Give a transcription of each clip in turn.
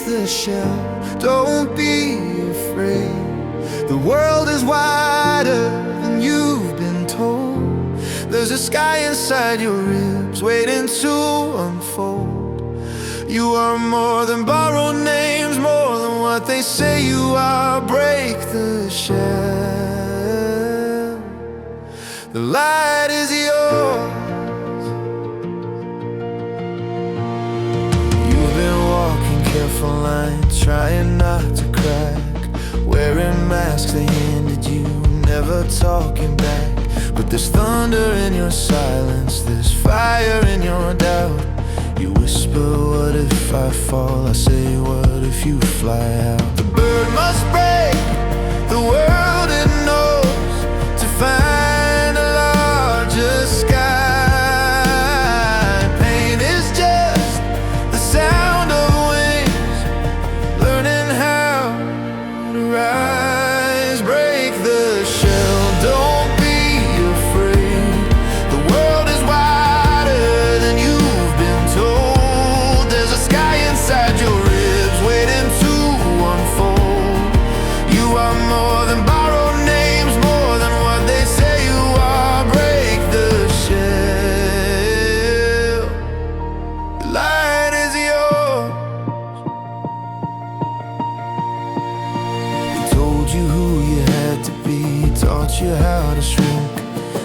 the shell, don't be afraid. The world is wider than you've been told. There's a sky inside your ribs waiting to unfold. You are more than borrowed names, more than what they say you are. Break the shell. The light is yours. You've been walking careful lines, trying not to crack, wearing masks they handed you, never talking back. But there's thunder in your silence, there's fire in your doubt. You whisper, what if I fall? I say, what if you fly out? The bird must break the world it knows to find a larger sky. Pain is just the sound of wings, learning how to rise. Break the shell, don't be afraid. The world is wider than you've been told. There's a sky inside your ribs waiting to unfold. You are more than borrowed names, more than what they say you are. Break the shell. The light is yours. He told you who you had to be, taught you how to shrink.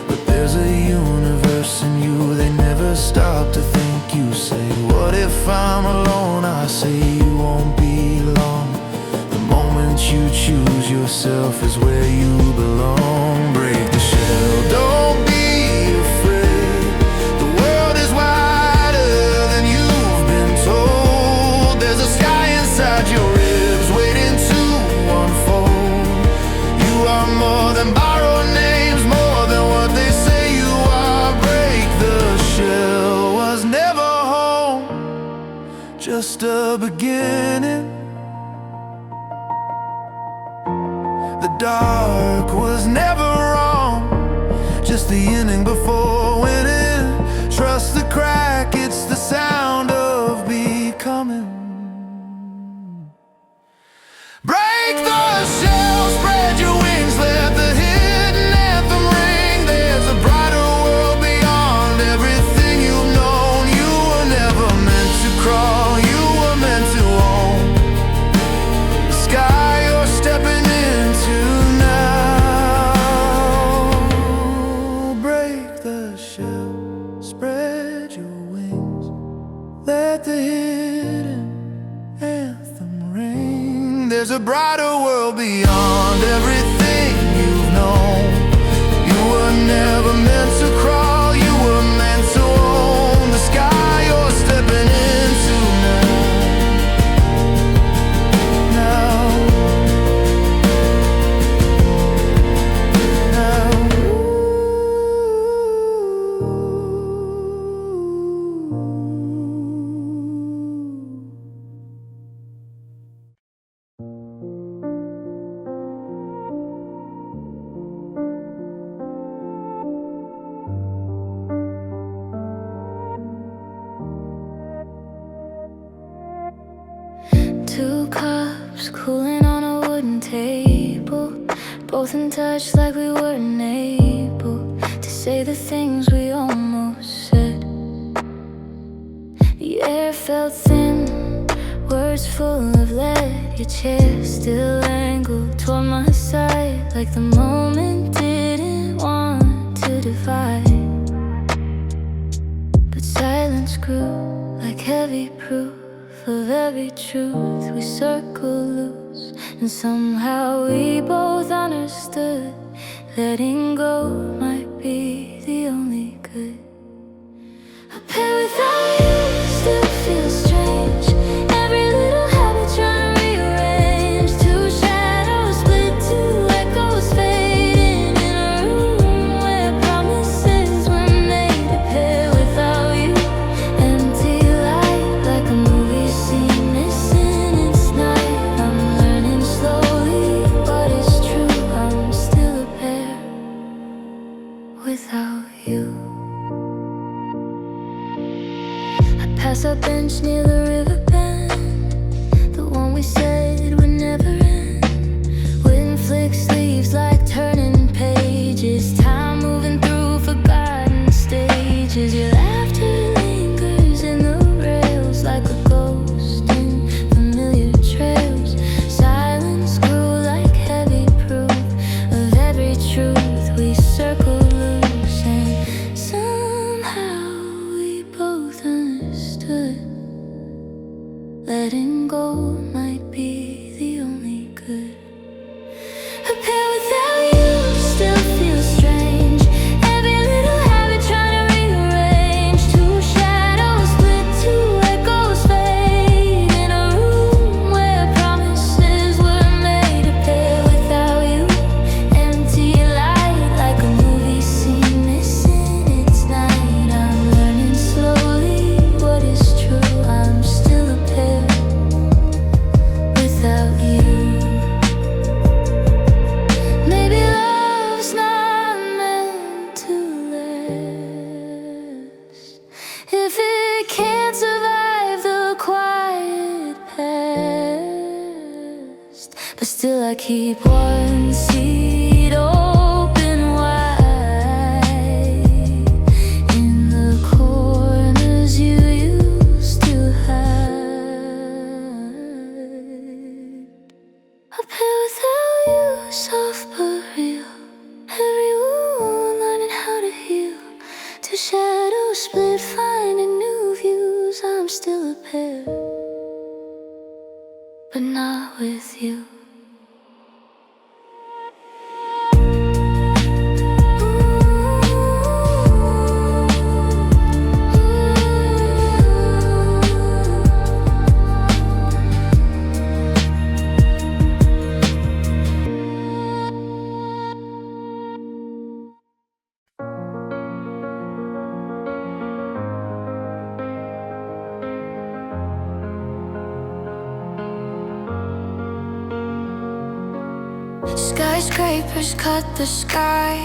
But there's a universe in you, they never stop to think. You say, what if I'm alone? I say you won't be long. The moment you choose yourself is where you belong. Break the shell, don't be afraid. The world is wider than you've been told. There's a sky inside your ribs waiting to unfold. You are more than borrowed names, more than what they say you are. Break the shell. Was never home, just a beginning. The dark was never wrong, just the ending before winning. Trust the crack, it's the sound of becoming. Break the shell, spread your wings, let the hidden anthem ring. There's a brighter world beyond everything you've known. You were never meant to crawl, you were meant to own the sky you're stepping into now. Break the shell, spread your wings, let the hidden anthem ring. There's a brighter world beyond everything you've known. You were never meant to crawl, you were meant to own the sky you're stepping into now. Two cups cooling on a wooden table, both in touch like we weren't able to say the things we almost said. The air felt thin, words full of lead. Your chair still angled toward my side, like the moment didn't want to divide. But silence grew like heavy proof of every truth we circle loose. And somehow we both understood letting go might be the only good. A pair without you still feels strange. Every little habit trying to rearrange. Two shadows split, two echoes fading in a room where promises were made. A pair without you, empty light like a movie scene missing its night. I'm learning slowly what is true. I'm still a pair without you. Pass our bench near the river bend, the we said would never end. Wind flicks leaves like turning pages. Time moving through forgotten stages. Your laughter lingers in the rails like a ghost in familiar trails. Silence grew like heavy proof of every truth we circle loose. And somehow we both understood letting go might be the only good. A pair without you still feels strange. Every little habit trying to rearrange. Two shadows split, two echoes fade. In a room where promises were made. A pair without you, empty light like a movie scene missing its night. I'm learning slowly what is true. I'm still a pair without you. Maybe love's not meant to last if it can't survive the quiet past. But still I keep one seat open wide in the corners you used to hide. A pair without you, soft but real. Every wound learning how to heal. Two shadows split, finding new views. I'm still a pair, but not with you. Skyscrapers cut the sky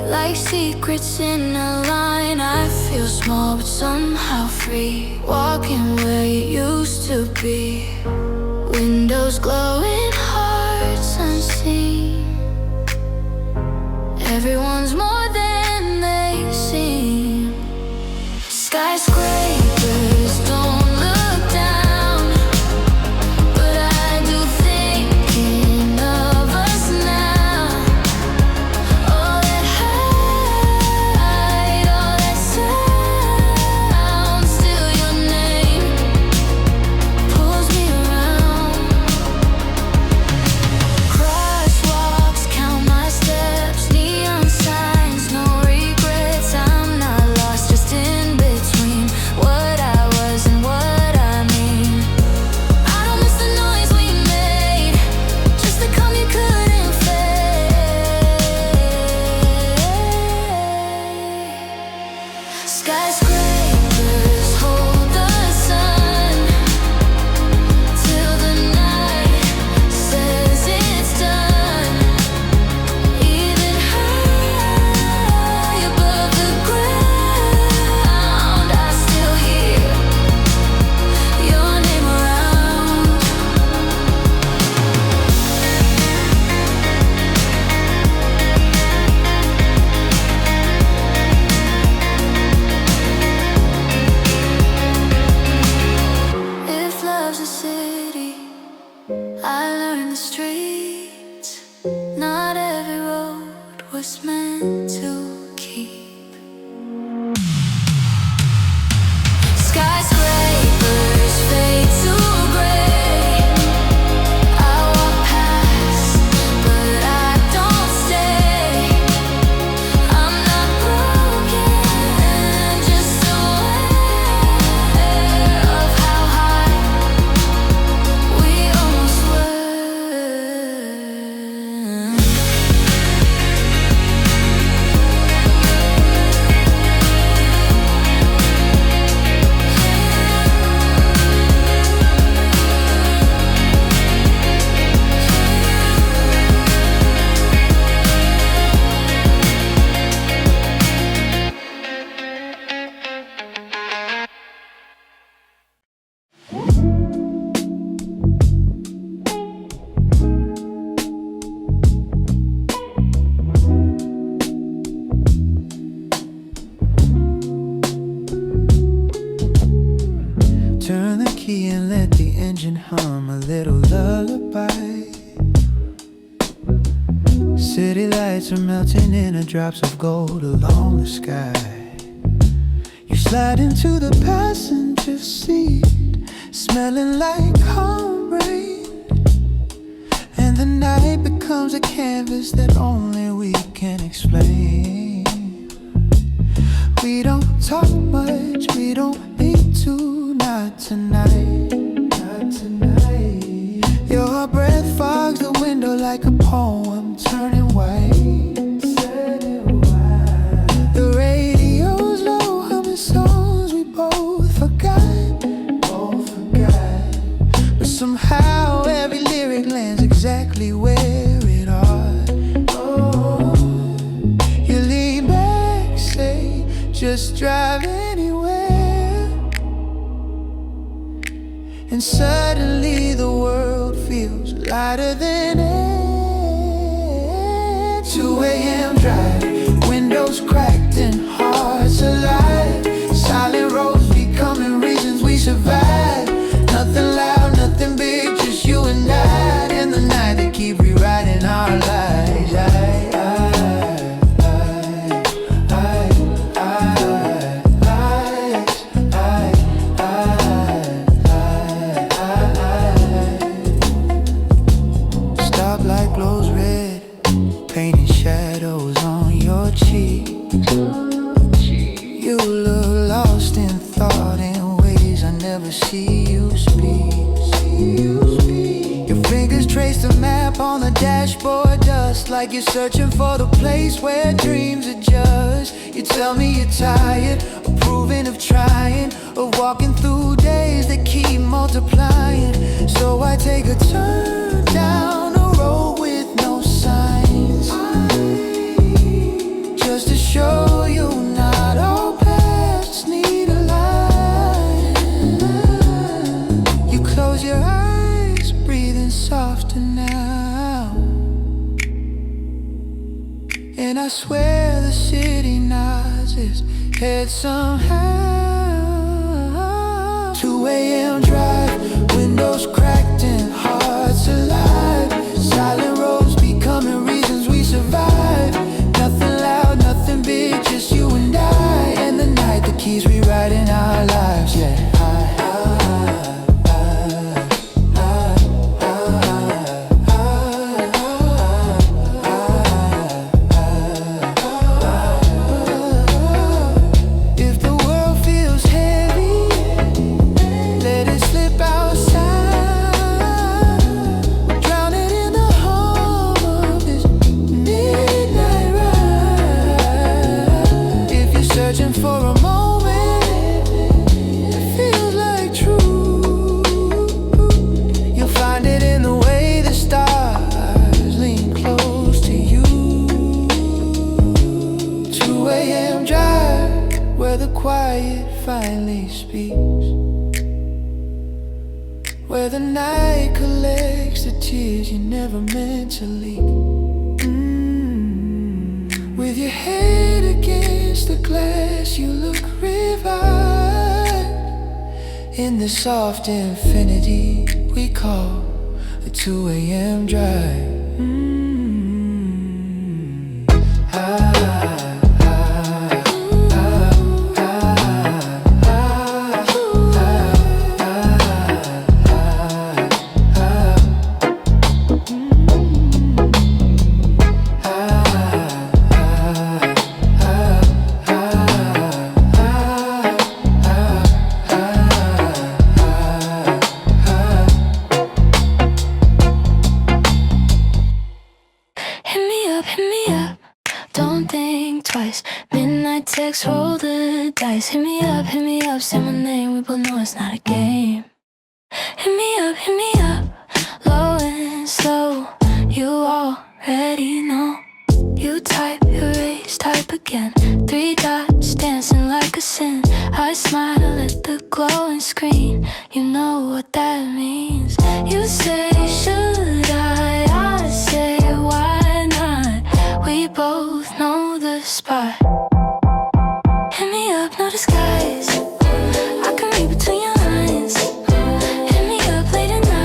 like secrets in a line. I feel small but somehow free, walking where you used to be. Windows glowing, hearts unseen. Everyone's more than they seem. Skyscrapers don't look down, but I do thinking of us now. All that height, all that sound, still your name pulls me around. Crosswalks count my steps, neon signs know hum a little lullaby. City lights are melting into drops of gold along the sky. You slide into the passenger seat, smelling like home rain. And the night becomes a canvas that only we can explain. We don't talk much, we don't need to, not tonight, not tonight. Your breath fogs the window like a poem turning white, turning white. The radio's low, humming songs we both forgot, both forgot. But somehow every lyric lands exactly where it ought. Oh, you lean back, say, just drive anywhere. And suddenly the world feels lighter than air. 2 a.m. drive, windows cracked and hearts alive. Silent roads becoming reasons we survive. Nothing loud, nothing big, just you and I. And the night that keep rewriting our lives. Stoplight glows red, painting shadows on your cheek. You look lost in thought in ways I never see you speak. Your fingers trace the map on the dashboard dust, like you're searching for the place where dreams adjust. You tell me you're tired, approving of trying, of walking through days that keep multiplying. So I take a turn down a road with no signs, just to show you not all paths need a line. You close your eyes, breathing softer now, and I swear the city nods its head somehow. 2 a.m. drive, windows cracked and hearts alive. Silent roads becoming reasons we survive. Nothing loud, nothing big, just you and I. And the night that keeps rewriting our lives, yeah. If the world feels heavy, let it slip outside. We're drowning in the hum of this midnight ride. If you're searching for a moment that feels like true, you'll find it in the way the stars lean close to you. 2 a.m. drive, where the quiet finally speaks, where the night collects the tears you never meant to leak. With your head against the glass, you look revived in the soft infinity we call a 2 a.m. drive. Hit me up, don't think twice. Midnight text, roll the dice. Hit me up, say my name. We both know it's not a game. Hit me up, low and slow. You already know. You type, erase, type again. 3 dots dancing like a sin. I smile at the glowing screen. You know what that means. You say, should I say, why not? We both know the spot. Hit me up, no disguise. I can read between your lines. Hit me up late at night.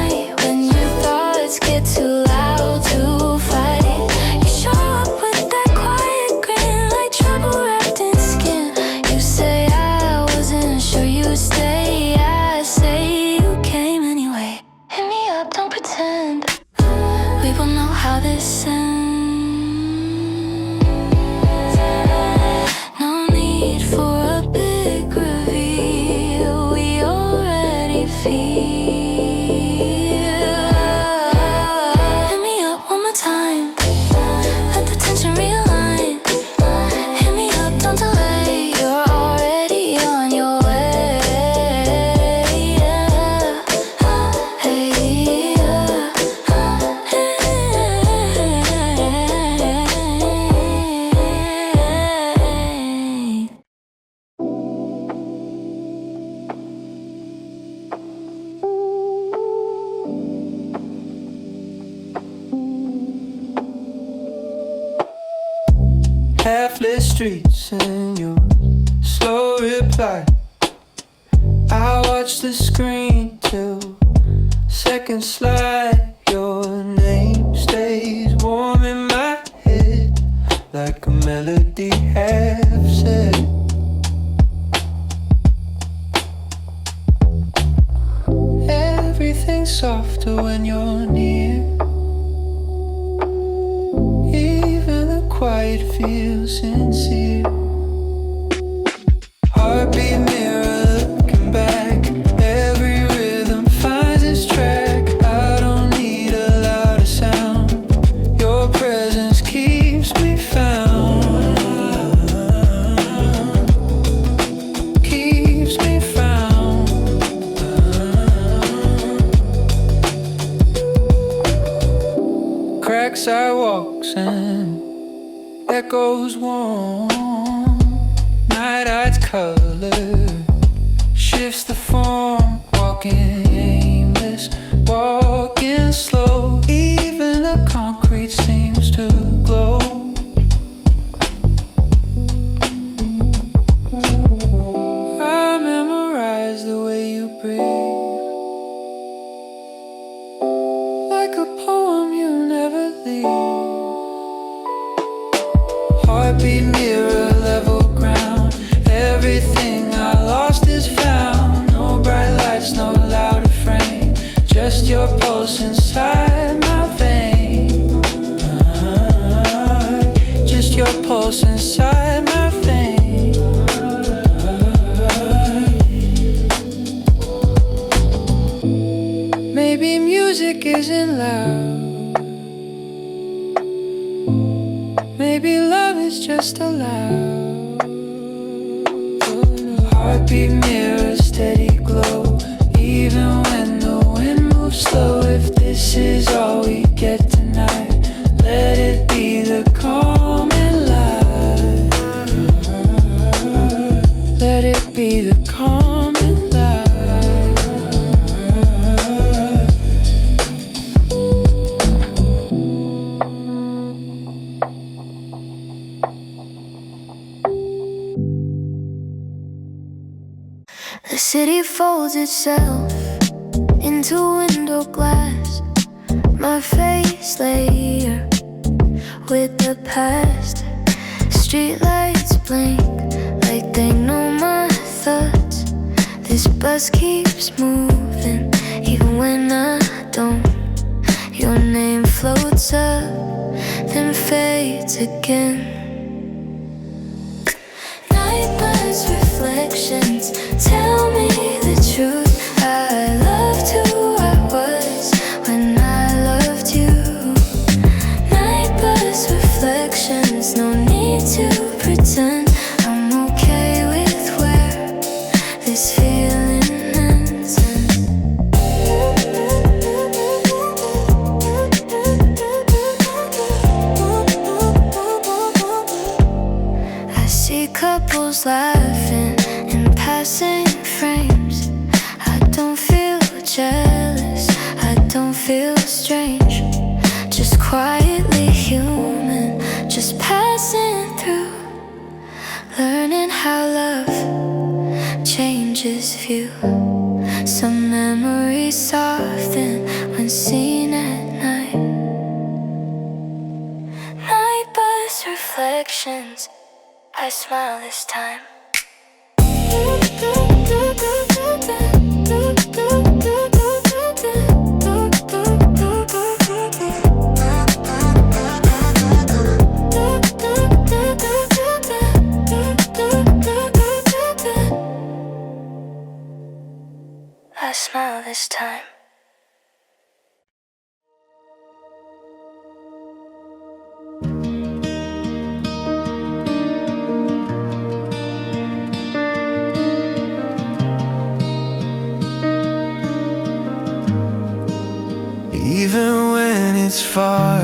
streets and your slow reply. I watch the screen till seconds slide. Your name stays warm in my head like a melody half said. Everything's softer when you're near. Even the quiet feels sincere. Heartbeat mirror looking back. Every rhythm finds its track. I don't need a louder sound. Your presence keeps me found. Keeps me found. Crack sidewalks and echoes warm. Night-eyed color shifts the form. Walking aimless, walking slow. Even the concrete seems to glow. I memorize the way you breathe, like a poem you never leave. Heartbeat mirror, level ground. Everything I lost is found. No bright lights, no louder frame. Just your pulse inside my vein. Just your pulse inside my vein. Maybe music isn't loud. Maybe love is just allowed. Heartbeat mirror, steady glow. Even when the wind moves slow. If this is all we get tonight, let it be the calm and light. Let it be the calm and light. The city folds itself into window glass. My face layer with the past. Streetlights blink like they know my thoughts. This bus keeps moving even when I don't. Your name floats up, then fades again. Night bus reflections tell me the truth. I loved who I was when I loved you. Night bus reflections, no need to pretend. I'm okay with where this feeling ends. I see couples laughing in passing frames. I don't feel jealous, I don't feel strange. Just quietly human, just passing through. Learning how love changes view. Some memories soften when seen at night. Night bus reflections, I smile this time. I smile this time. Even when it's far,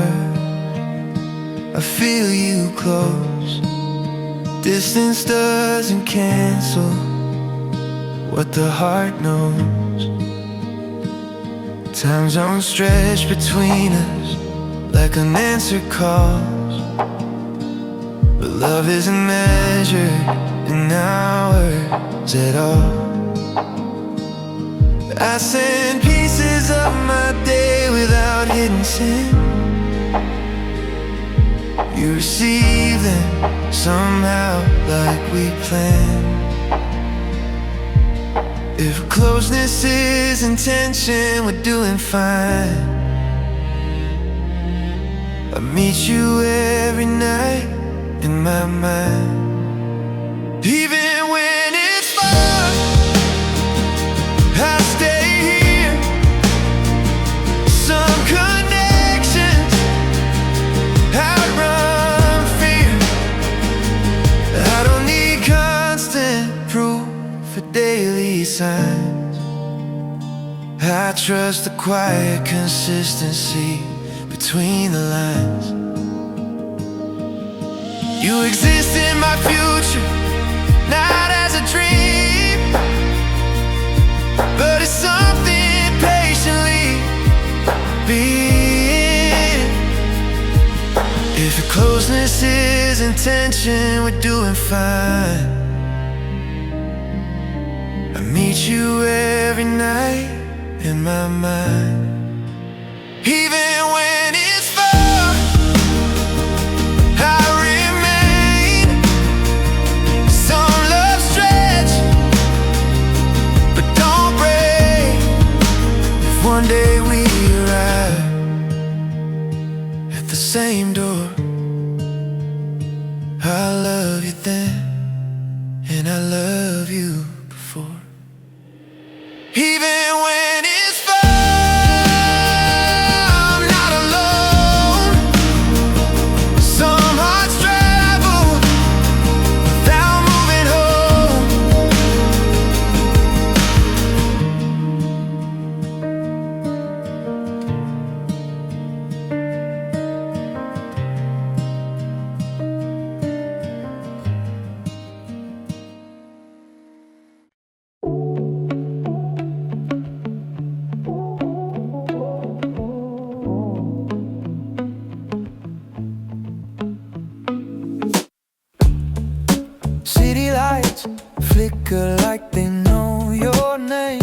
I feel you close. Distance doesn't cancel what the heart knows. Time zones stretch between us like unanswered calls, but love isn't measured in hours at all. I send pieces of my day without hidden sin. You receive them somehow like we planned. If closeness is intention, we're doing fine. I meet you every night in my mind. Even when it's far, I stay here. Some connections outrun fear. I don't need constant proof for daily signs. I trust the quiet consistency between the lines. You exist in my future, not as a dream, but it's something patiently being. If your closeness is intention, we're doing fine. I meet you every night in my mind. Even when it's far, I remain. Some love stretch, but don't break. If one day we arrive at the same door, I love you then, and I love you before. Even when it's far, I'm not alone. Some hearts travel without moving home. City lights flicker like they know your name.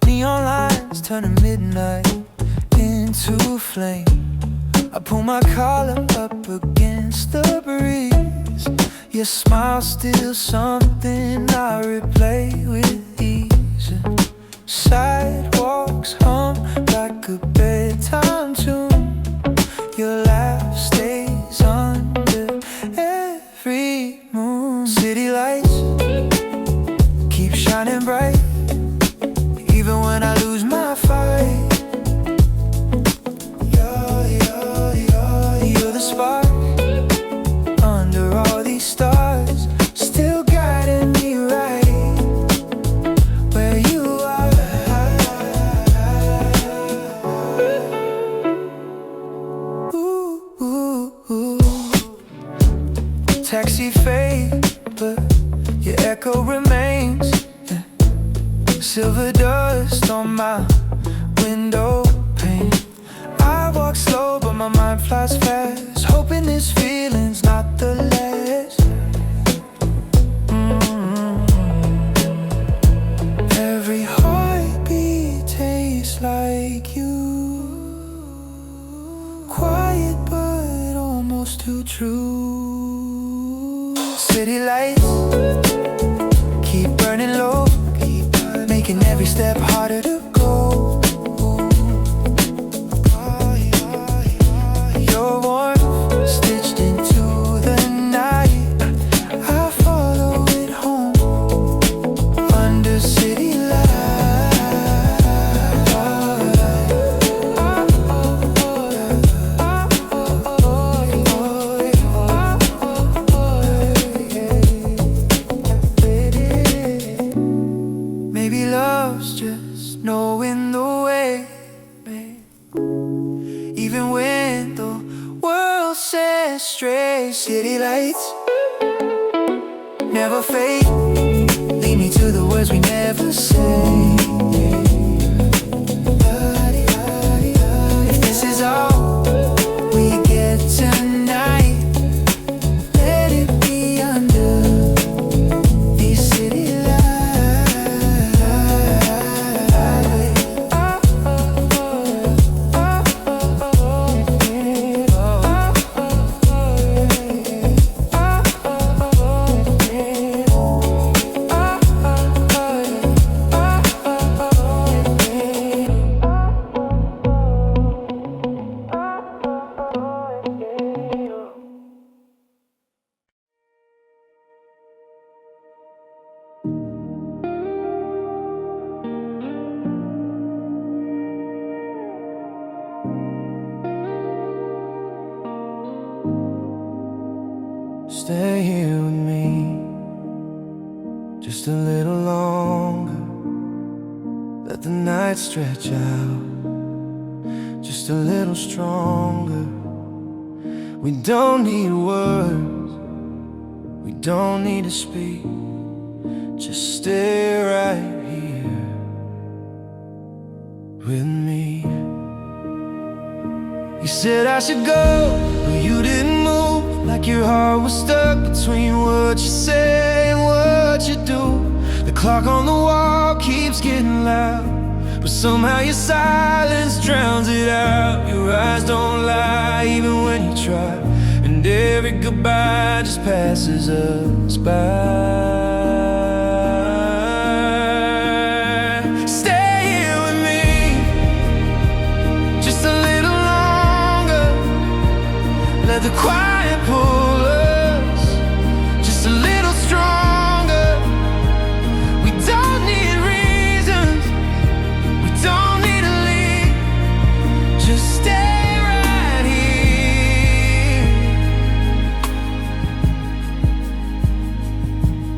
Neon lines turning midnight into flame. I pull my collar up against the breeze. Your smile still something I replay with ease. Sidewalks hum like a bedtime tune. Your laugh stays under every moon. City lights keep shining bright, even when I lose my fight. You're the spark under all these stars, still guiding me right where you are. Ooh, ooh, ooh. Taxi fade, but your echo remains. Silver dust on my window pane. I walk slow, but my mind flies fast, hoping this feeling's not the last. Every heartbeat tastes like you. Quiet but almost too true. City lights keep burning low, making every step harder to go. Your warmth stitched into the night, I follow it home under city Maybe love's just knowing the way, even when the world says stray. City lights never fade, lead me to the words we never say. If this is all we get tonight, just a little longer. Let the night stretch out, just a little stronger. We don't need words, we don't need to speak. Just stay right here with me. You said I should go, but you didn't move. Like your heart was stuck between what you say and what you do. The clock on the wall keeps getting loud, but somehow your silence drowns it out. Your eyes don't lie even when you try, and every goodbye just passes us by. Stay here with me just a little longer. Let the quiet pull us just a little stronger. We don't need reasons, we don't need to leave. Just stay right here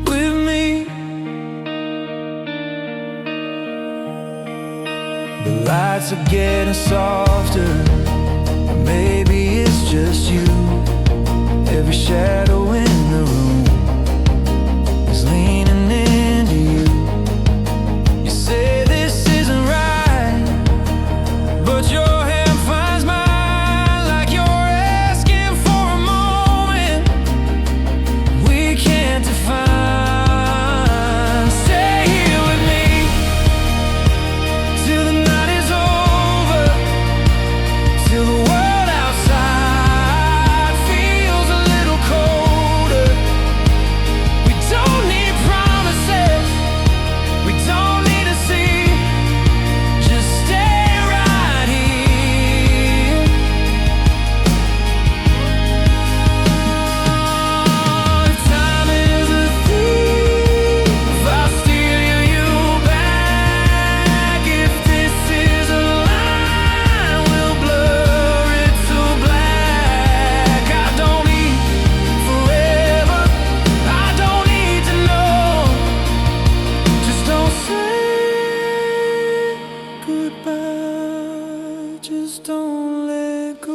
with me. The lights are getting softer, maybe it's just you. Every shadow in the room is leaning into you. You say this isn't right, but your hand finds mine like you're asking for a moment we can't define. Stay here with me till the night is over, till the world outside feels a little colder. We don't need promises, we don't need to see. Just stay right here. If time is a thief, I'll steal you back. If this is a line, we'll blur it to black. I don't need forever, I don't need to know. Just don't say goodbye, just don't let go.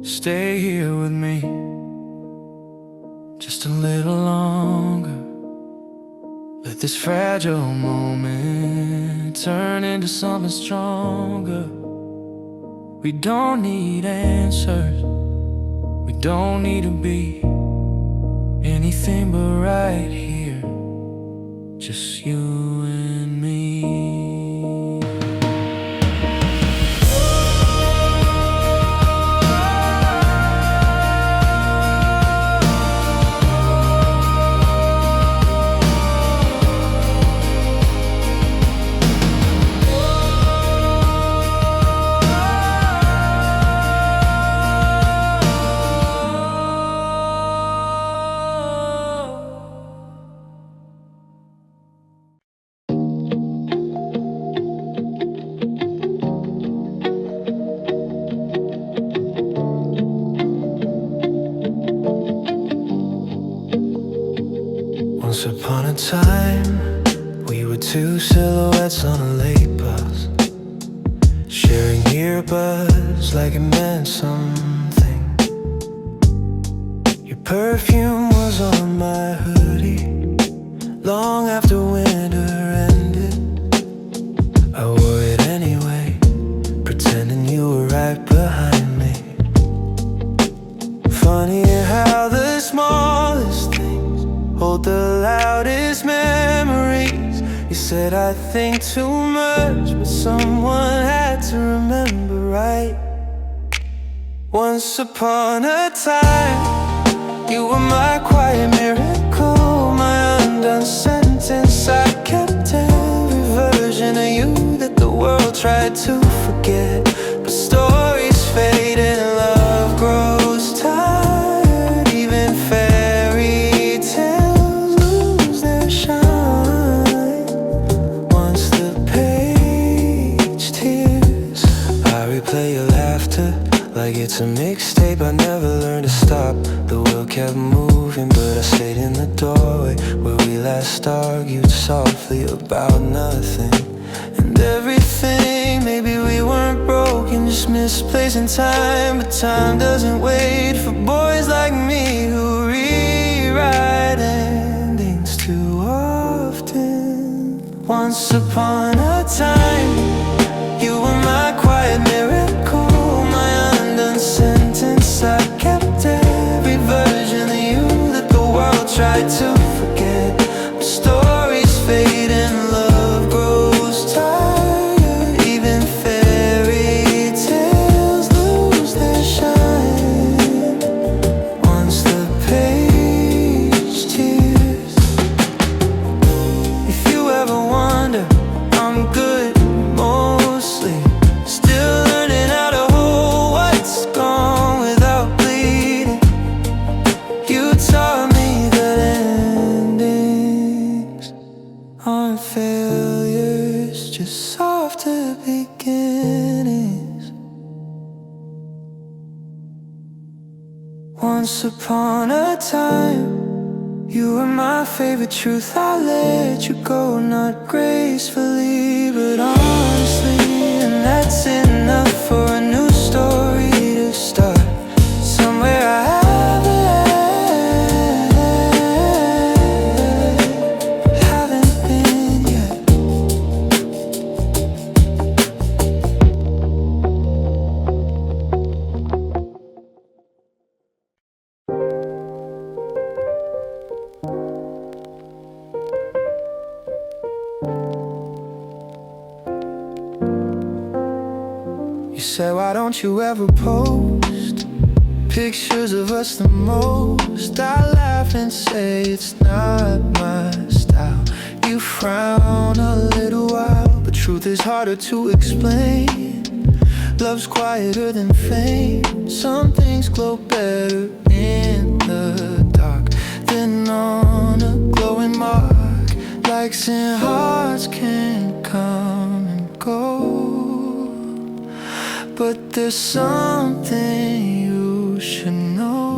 Stay here with me just a little longer. Let this fragile moment turn into something stronger. We don't need answers, we don't need to be anything but right here, just you and me. Once upon a time, we were two silhouettes on a late bus, sharing earbuds like it meant something. Your perfume was on my hoodie long after winter ended. I wore it anyway, pretending you were right behind me. Funny how the smallest things hold the loudest memories. You said I think too much, but someone had to remember, right? Once upon a time, you were my quiet miracle, my undone sentence. I kept every version of you that the world tried to forget. But stories fade and love grows tired. Even fairy tales lose their shine once the page replay your laughter like it's a mixtape. I never learned to stop. The world kept moving, but I stayed in the doorway where we last argued softly about nothing and everything. Maybe we weren't broken, just misplacing time. But time doesn't wait for boys like me who rewrite endings too often. Once upon a time, you were my quiet miracle, my undone sentence. I kept every version of you that the world tried to forget. But stories fade and love grows tired. Even fairy tales lose their shine once the page tears. If you ever wonder, I'm good mostly. Still learning how to hold what's gone without bleeding. You taught me that endings aren't failures, just softer beginnings. Once upon a time, you were my favorite truth. I let you go, not gracefully, but honestly. And that's enough for a new story to start. Somewhere I haven't been yet. You said, why don't you ever post pictures of us the most? I laugh and say it's not my style. You frown a little while, but truth is harder to explain. Love's quieter than fame. Some things glow better in the dark than on a glowing mark. Likes and hearts can come and go, but there's something you should know.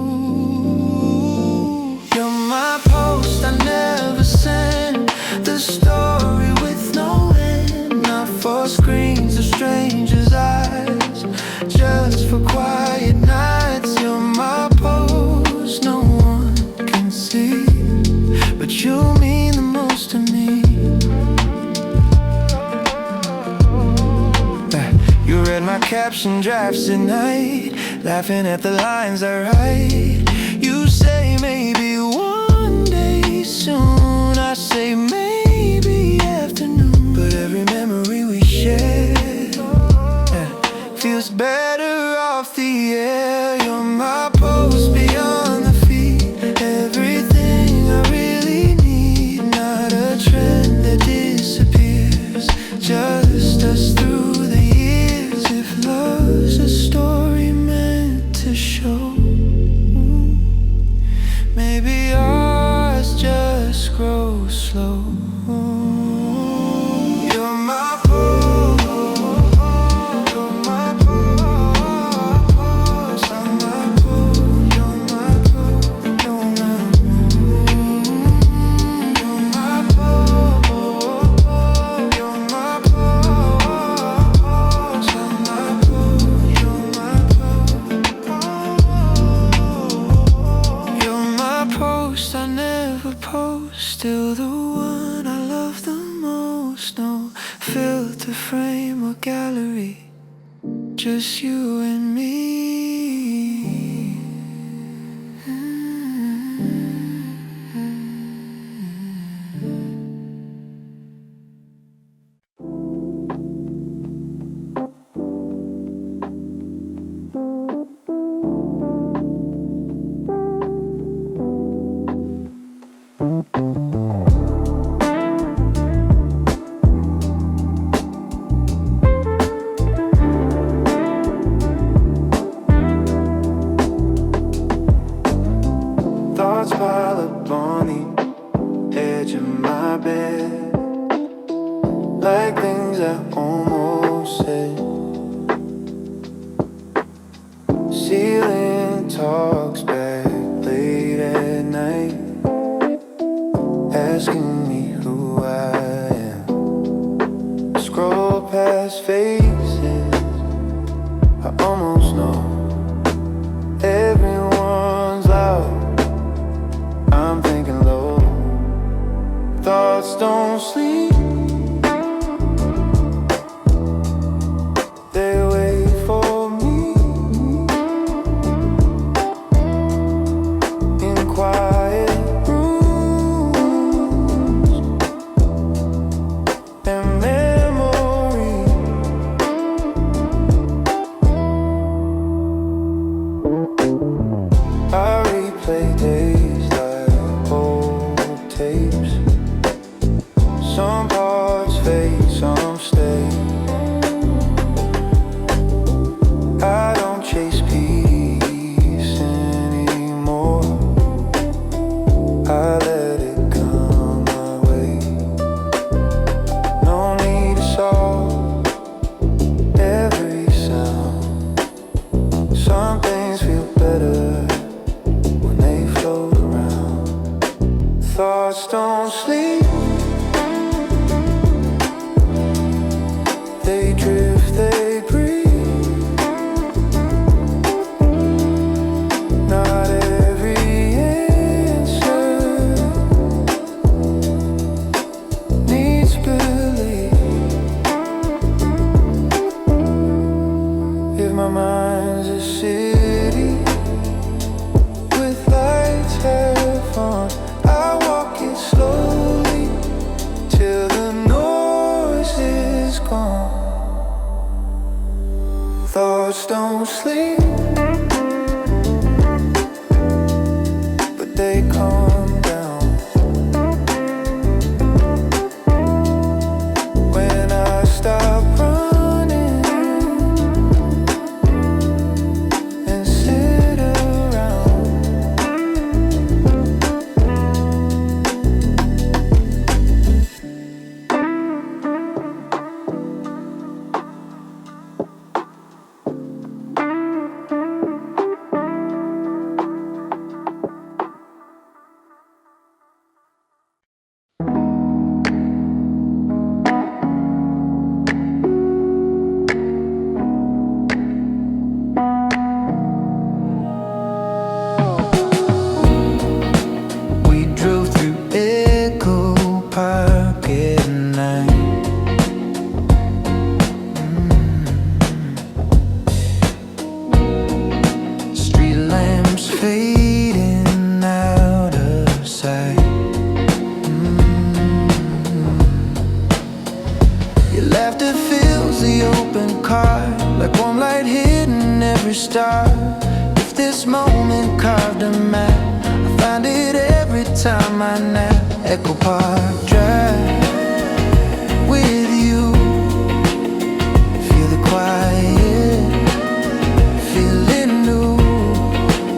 You're my post I never send, the story with no end. Not for screens of strangers' eyes, just for quiet nights. You're my post no one can see, but you mean the most to me. You read my caption drafts at night, laughing at the lines I write. You say maybe one day soon, I say maybe afternoon. But every memory we share feels better off the air. You're my post beyond the feet, everything I really need. Not a trend that disappears, just us through the years. If love's a story meant to show, maybe ours just grows slow. You're my post, you're my post, I'm my post, you're my post, you're my post, you're my post, I'm my post, you're my post, you're my post I never post. Still the one I love the most. No filter frame or gallery, just you and me. Thoughts pile up on the edge of my bed, like things I almost said. past faces. I almost know everyone's loud. I'm thinking low. Thoughts don't sleep. They wait for me in quiet rooms and memories. I replay days like old tapes. Some parts fade, some stay. I don't chase peace anymore. I let it come my way. No need to solve every sound. Some things feel better when they float around. Thoughts don't sleep. They drift, they breathe. Not every answer needs belief. If my mind's a city with lights half on, I walk it slowly till the noise is gone. Thoughts don't sleep, but they calm down when I stop running and sit around. We drove through Echo Park at night. Street lamps fading out of sight. Your laughter fills the open car like warm light hitting every star. If this moment carved a map, I find it every time I nap. Echo Park Drive with you. Feel the quiet, feel it new.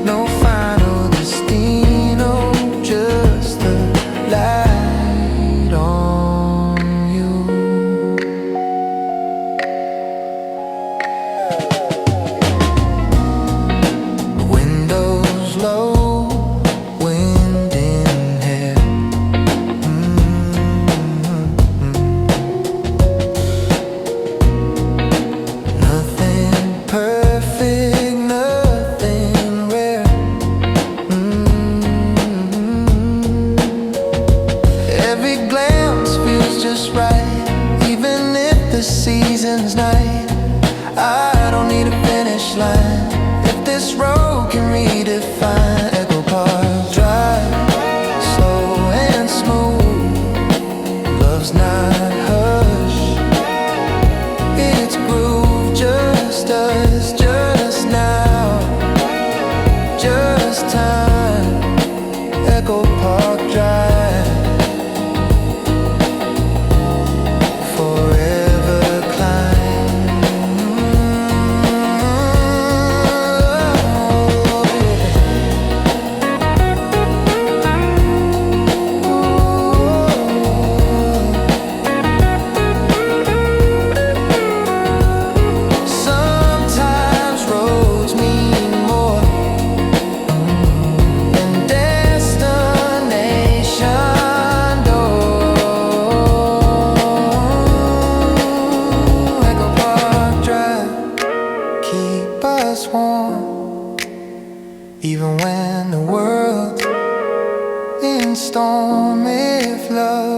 No final destino, just the light on you. Windows low, wind in hair. Nothing perfect, nothing rare. Every glance feels just right, even if the season's night. I don't need a finish line if this road can redefine. Echo Park Drive, slow and smooth. Love's not hush, it's groove. Just us, just now, just time. Echo Park Drive, forever climb. even when the world in storm. If love